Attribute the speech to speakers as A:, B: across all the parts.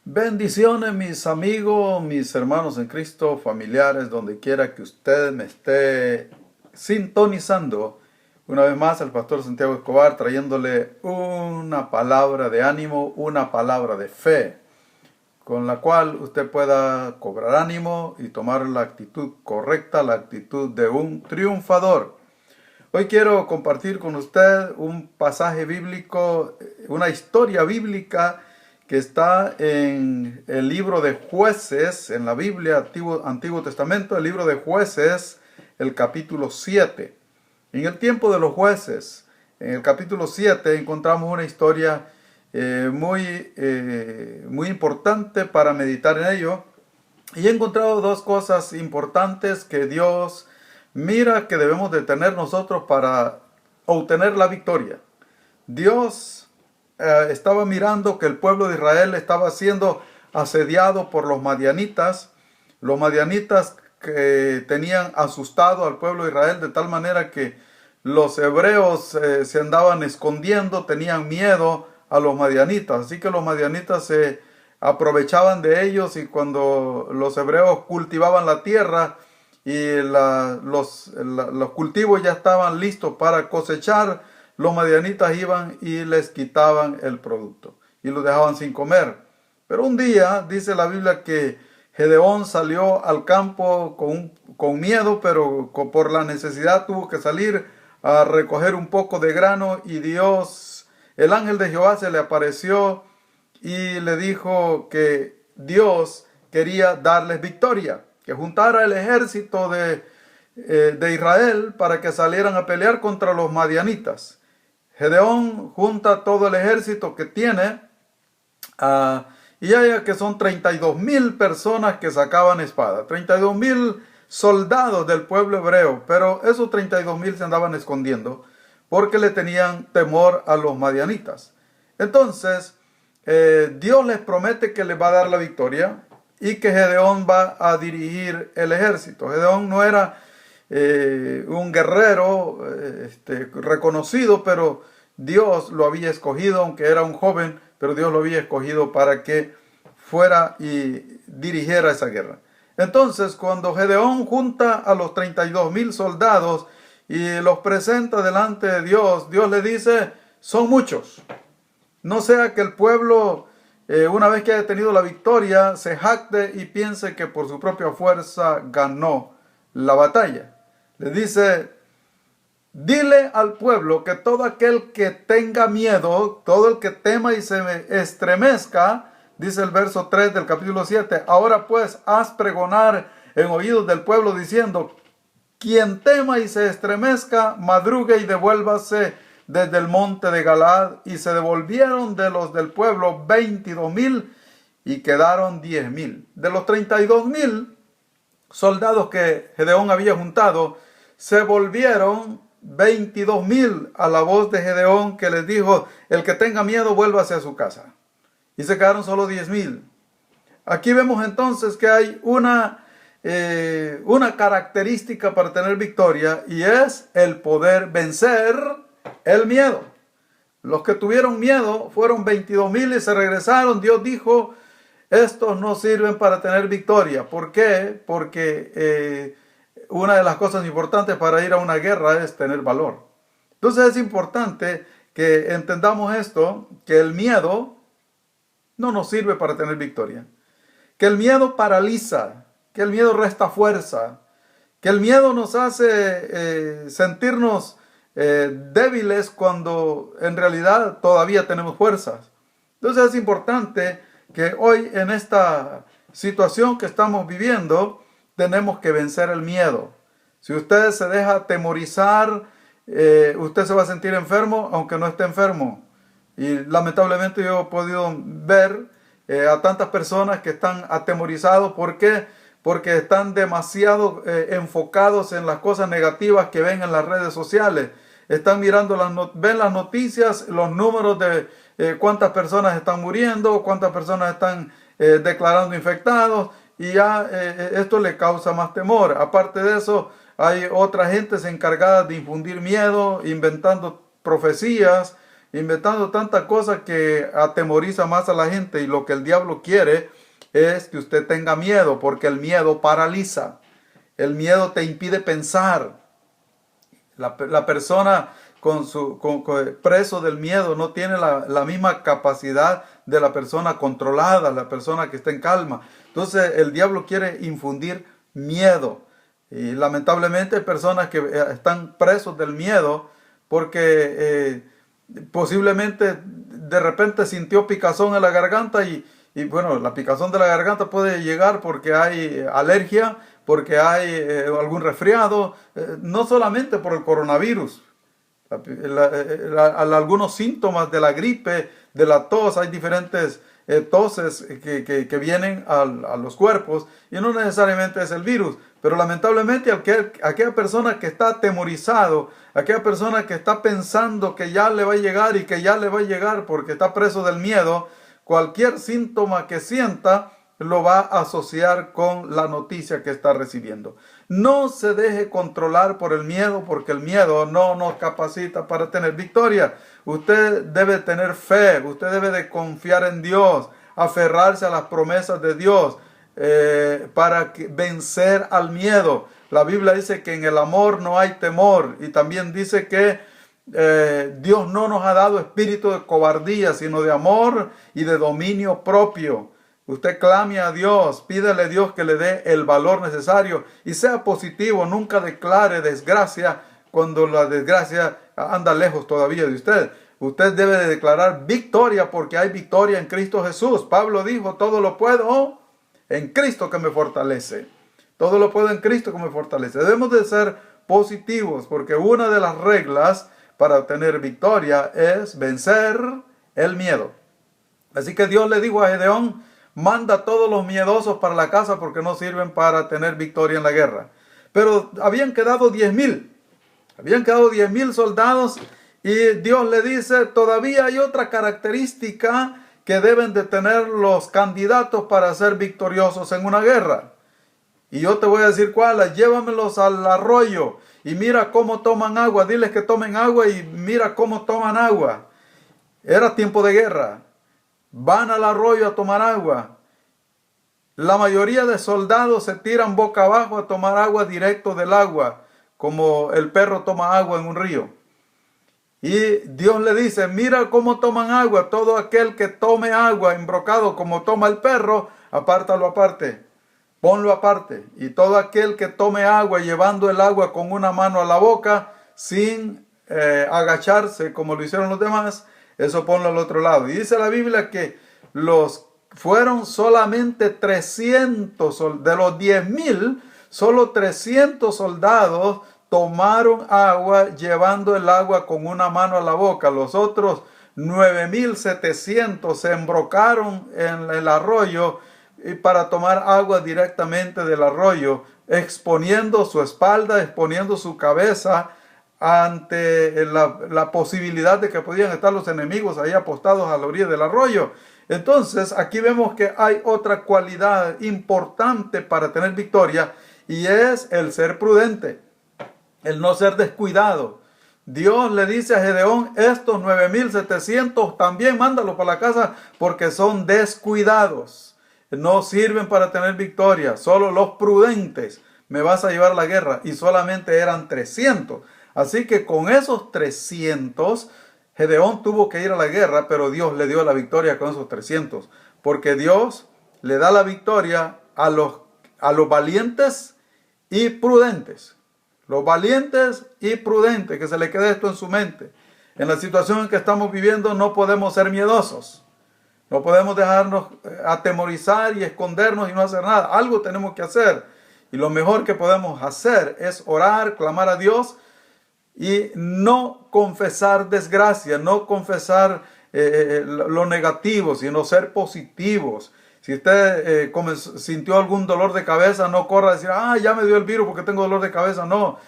A: Bendiciones mis amigos, mis hermanos en Cristo, familiares, donde quiera que usted me esté sintonizando. Una vez más el pastor Santiago Escobar trayéndole una palabra de ánimo, una palabra de fe, con la cual usted pueda cobrar ánimo y tomar la actitud correcta, la actitud de un triunfador. Hoy quiero compartir con usted un pasaje bíblico, una historia bíblica que está en el libro de Jueces, en la Biblia, Antiguo Testamento, el libro de Jueces, el capítulo 7. En el tiempo de los jueces, en el capítulo 7, encontramos una historia muy importante para meditar en ello. Y he encontrado dos cosas importantes que Dios mira que debemos de tener nosotros para obtener la victoria. Dios estaba mirando que el pueblo de Israel estaba siendo asediado por los madianitas que tenían asustado al pueblo de Israel de tal manera que los hebreos se andaban escondiendo, tenían miedo a los madianitas, así que los madianitas se aprovechaban de ellos, y cuando los hebreos cultivaban la tierra y los cultivos ya estaban listos para cosechar, los madianitas iban y les quitaban el producto y los dejaban sin comer. Pero un día dice la Biblia que Gedeón salió al campo con miedo, pero por la necesidad tuvo que salir a recoger un poco de grano, y Dios, el ángel de Jehová, se le apareció y le dijo que Dios quería darles victoria, que juntara el ejército de Israel para que salieran a pelear contra los madianitas. Gedeón junta todo el ejército que tiene, y haya que son 32,000 personas que sacaban espada, 32,000 soldados del pueblo hebreo, pero esos 32,000 se andaban escondiendo porque le tenían temor a los madianitas. Entonces, Dios les promete que les va a dar la victoria y que Gedeón va a dirigir el ejército. Gedeón no era un guerrero reconocido, pero Dios lo había escogido, aunque era un joven, pero Dios lo había escogido para que fuera y dirigiera esa guerra. Entonces, cuando Gedeón junta a los 32,000 soldados y los presenta delante de Dios, Dios le dice: son muchos. No sea que el pueblo, una vez que haya tenido la victoria, se jacte y piense que por su propia fuerza ganó la batalla. Le dice: dile al pueblo que todo aquel que tenga miedo, todo el que tema y se estremezca, dice el verso 3 del capítulo 7, ahora pues haz pregonar en oídos del pueblo diciendo: quien tema y se estremezca, madrugue y devuélvase desde el monte de Galaad. Y se devolvieron de los del pueblo 22,000 y quedaron 10,000. De los 32,000 soldados que Gedeón había juntado, se volvieron 22,000 a la voz de Gedeón, que les dijo: el que tenga miedo, vuélvase a su casa. Y se quedaron solo 10,000. Aquí vemos entonces que hay una característica para tener victoria, y es el poder vencer el miedo. Los que tuvieron miedo fueron 22,000 y se regresaron. Dios dijo: estos no sirven para tener victoria. ¿Por qué? Porque una de las cosas importantes para ir a una guerra es tener valor. Entonces es importante que entendamos esto, que el miedo no nos sirve para tener victoria. Que el miedo paraliza, que el miedo resta fuerza, que el miedo nos hace sentirnos débiles cuando en realidad todavía tenemos fuerzas. Entonces es importante que hoy, en esta situación que estamos viviendo, tenemos que vencer el miedo. Si usted se deja atemorizar, usted se va a sentir enfermo aunque no esté enfermo. Y lamentablemente yo he podido ver a tantas personas que están atemorizados. ¿Por qué? Porque están demasiado enfocados en las cosas negativas que ven en las redes sociales. Están mirando, ven las noticias, los números de cuántas personas están muriendo, cuántas personas están declarando infectados, y ya esto le causa más temor. Aparte de eso, hay otra gente encargada de infundir miedo, inventando profecías inventando tantas cosas que atemoriza más a la gente, y lo que el diablo quiere es que usted tenga miedo, porque el miedo paraliza. El miedo te impide pensar. La persona preso del miedo no tiene la misma capacidad de la persona controlada, la persona que está en calma. Entonces el diablo quiere infundir miedo. Y lamentablemente hay personas que están presos del miedo porque posiblemente de repente sintió picazón en la garganta, y bueno, la picazón de la garganta puede llegar porque hay alergia, porque hay algún resfriado, no solamente por el coronavirus. Algunos síntomas de la gripe, de la tos, hay diferentes toses que vienen a los cuerpos, y no necesariamente es el virus, pero lamentablemente aquella persona que está atemorizado, aquella persona que está pensando que ya le va a llegar y que ya le va a llegar porque está preso del miedo, cualquier síntoma que sienta lo va a asociar con la noticia que está recibiendo. No se deje controlar por el miedo, porque el miedo no nos capacita para tener victoria. Usted debe tener fe, usted debe de confiar en Dios, aferrarse a las promesas de Dios para vencer al miedo. La Biblia dice que en el amor no hay temor, y también dice que Dios no nos ha dado espíritu de cobardía, sino de amor y de dominio propio. Usted clame a Dios, pídele a Dios que le dé el valor necesario y sea positivo. Nunca declare desgracia cuando la desgracia anda lejos todavía de usted. Usted debe de declarar victoria, porque hay victoria en Cristo Jesús. Pablo dijo: todo lo puedo en Cristo que me fortalece. Todo lo puedo en Cristo que me fortalece. Debemos de ser positivos, porque una de las reglas para obtener victoria es vencer el miedo. Así que Dios le dijo a Gedeón: manda a todos los miedosos para la casa, porque no sirven para tener victoria en la guerra. Pero habían quedado 10,000. Habían quedado 10,000 soldados, y Dios le dice: todavía hay otra característica que deben de tener los candidatos para ser victoriosos en una guerra. Y yo te voy a decir cuáles. Llévamelos al arroyo y mira cómo toman agua. Diles que tomen agua y mira cómo toman agua. Era tiempo de guerra. Van al arroyo a tomar agua. La mayoría de soldados se tiran boca abajo a tomar agua directo del agua, como el perro toma agua en un río. Y Dios le dice: mira cómo toman agua. Todo aquel que tome agua embrocado como toma el perro, apártalo aparte, ponlo aparte. Y todo aquel que tome agua llevando el agua con una mano a la boca, sin agacharse como lo hicieron los demás, eso ponlo al otro lado. Y dice la Biblia que fueron solamente 300, de los 10,000, solo 300 soldados tomaron agua llevando el agua con una mano a la boca. Los otros 9,700 se embrocaron en el arroyo para tomar agua directamente del arroyo, exponiendo su espalda, exponiendo su cabeza ante la posibilidad de que podían estar los enemigos ahí apostados a la orilla del arroyo. Entonces aquí vemos que hay otra cualidad importante para tener victoria, y es el ser prudente, el no ser descuidado. Dios le dice a Gedeón: estos 9,700 también mándalos para la casa, porque son descuidados, no sirven para tener victoria. Solo los prudentes me vas a llevar a la guerra, y solamente eran 300. Así que con esos 300 Gedeón tuvo que ir a la guerra, pero Dios le dio la victoria con esos 300, porque Dios le da la victoria a los valientes y prudentes. Los valientes y prudentes, que se le quede esto en su mente. En la situación en que estamos viviendo no podemos ser miedosos. No podemos dejarnos atemorizar y escondernos y no hacer nada. Algo tenemos que hacer. Y lo mejor que podemos hacer es orar, clamar a Dios y no confesar desgracia, no confesar lo negativo, sino ser positivos. Si usted sintió algún dolor de cabeza, no corra a decir: ya me dio el virus porque tengo dolor de cabeza. No,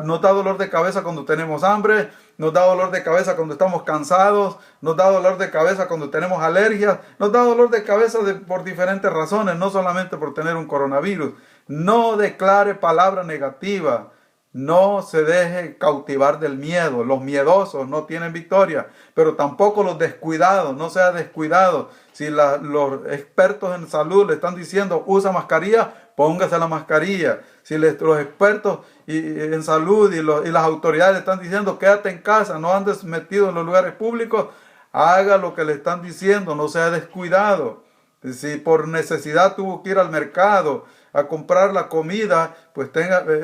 A: nos da dolor de cabeza cuando tenemos hambre, nos da dolor de cabeza cuando estamos cansados, nos da dolor de cabeza cuando tenemos alergias, nos da dolor de cabeza por diferentes razones, no solamente por tener un coronavirus. No declare palabra negativa. no se deje cautivar del miedo. Los miedosos no tienen victoria, pero tampoco los descuidados. No sea descuidado. Si los expertos en salud le están diciendo usa mascarilla, póngase la mascarilla. Si los expertos en salud y las autoridades le están diciendo quédate en casa, no andes metido en los lugares públicos, haga lo que le están diciendo, no sea descuidado. Si por necesidad tuvo que ir al mercado a comprar la comida, pues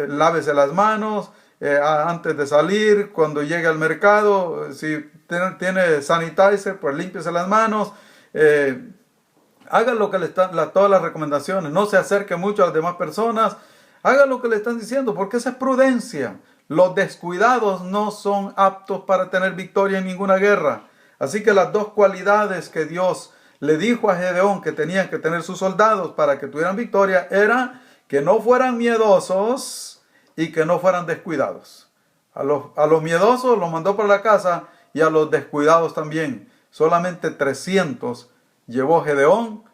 A: lávese las manos antes de salir. Cuando llegue al mercado, si tiene sanitizer, pues límpiese las manos. Haga lo que todas las recomendaciones. No se acerque mucho a las demás personas. Haga lo que le están diciendo, porque esa es prudencia. Los descuidados no son aptos para tener victoria en ninguna guerra. Así que las dos cualidades que Dios le dijo a Gedeón que tenían que tener sus soldados para que tuvieran victoria era que no fueran miedosos y que no fueran descuidados. A los miedosos los mandó para la casa y a los descuidados también. Solamente 300 llevó Gedeón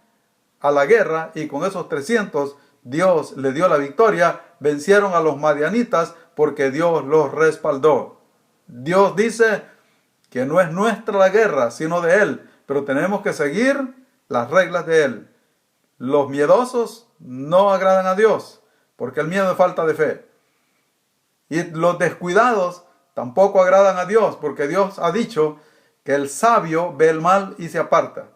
A: a la guerra y con esos 300 Dios le dio la victoria. Vencieron a los madianitas porque Dios los respaldó. Dios dice que no es nuestra la guerra, sino de Él. Pero tenemos que seguir las reglas de Él. Los miedosos no agradan a Dios, porque el miedo es falta de fe. Y los descuidados tampoco agradan a Dios, porque Dios ha dicho que el sabio ve el mal y se aparta.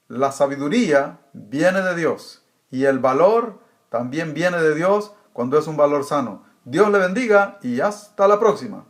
A: La sabiduría viene de Dios y el valor también viene de Dios cuando es un valor sano. Dios le bendiga y hasta la próxima.